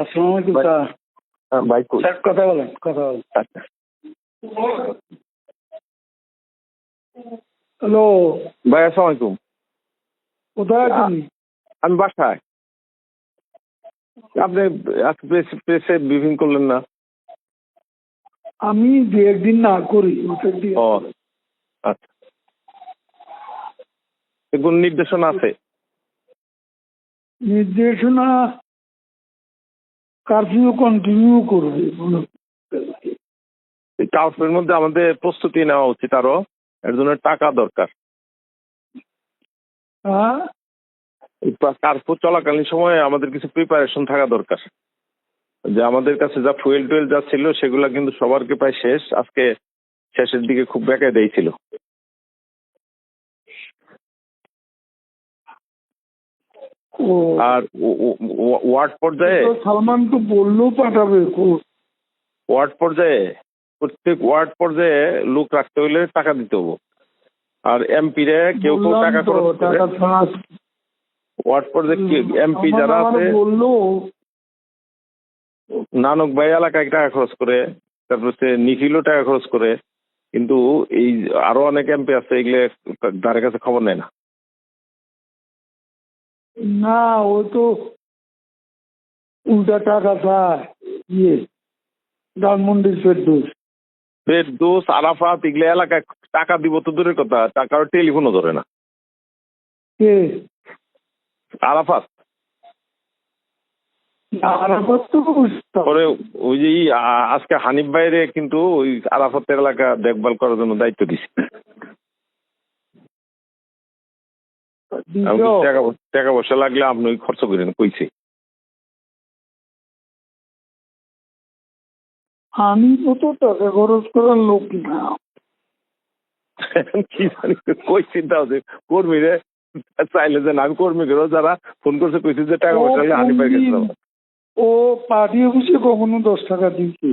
আসসালামু আলাইকুম স্যার। ভাই কই? স্যার কথা বলেন, কথা বলেন। আচ্ছা। হ্যালো, ভাই আসসালামু আলাইকুম। কোথায় আছেন? আমি বাসায়। আপনি আজকে প্রেসে ব্রিফিং করলেন না? আমি দু একদিন না করি ওটা দিয়ে। ও আচ্ছা, কোন নির্দেশনা আছে? নির্দেশনা কারফিউ কন্টিনিউ করবে। কাউন্সিলের মধ্যে আমাদের প্রস্তুতি নেওয়া উচিত, আরো এর জন্য টাকা দরকার। হ্যাঁ, কার্ফু চলাকালীন সময়ে আমাদের কিছু প্রিপারেশন থাকা দরকার। যে আমাদের কাছে যা ফুয়েল টুয়েল যা ছিল সেগুলা কিন্তু সবারকে প্রায় শেষ। আজকে শেষের দিকে খুব বেঁকে দিয়েছিল। ও আর ওয়ার্ড পর্যায়ে সালমান তো বললেও পাঠাবে। ওয়ার্ড পর্যায়ে প্রত্যেক ওয়ার্ড পর্যায়ে লোক রাখতে হলে টাকা দিতে হবো। আর এমপি রে কেউ কেউ টাকা খরচ করে। ওয়ার্ড পর্যায়ে এমপি যারা আছে, বললো নানক ভাই এলাকায় টাকা খরচ করে, তারপর হচ্ছে নিখিলও টাকা খরচ করে, কিন্তু এই আরো অনেক এমপি আছে এগুলো ধারে কাছে খবর নেয় না। না, ও তো উল্টা টাকা চায়। ইয়ে ধানমন্ডির ফেরদৌস। ফেরদৌস, আরাফাত এগুলো এলাকায় টাকা দিব তো দূরের কথা, টাকার টেলিফোনও ধরে না। কে? আরাফাত আরাফাত তো পরে ওই যে আজকে হানিফ ভাইরে কিন্তু ওই আরাফাতের এলাকা দেখভাল করার জন্য দায়িত্ব দিছে। টাকা পয়সা লাগলে আপনি খরচ করেন কইছে। আমি তো টাকা খরচ করার লোক না। কি জানি কই চিন্তা হচ্ছে কর্মীরে চাইলে যে আমি কর্মীদেরও যারা ফোন করছে কইছি যে টাকা পয়সা লাগলে হানিফ ভাই কাছে যাবো। ও পার্টি অফিসে কখনো 10 টাকা দিয়েছে।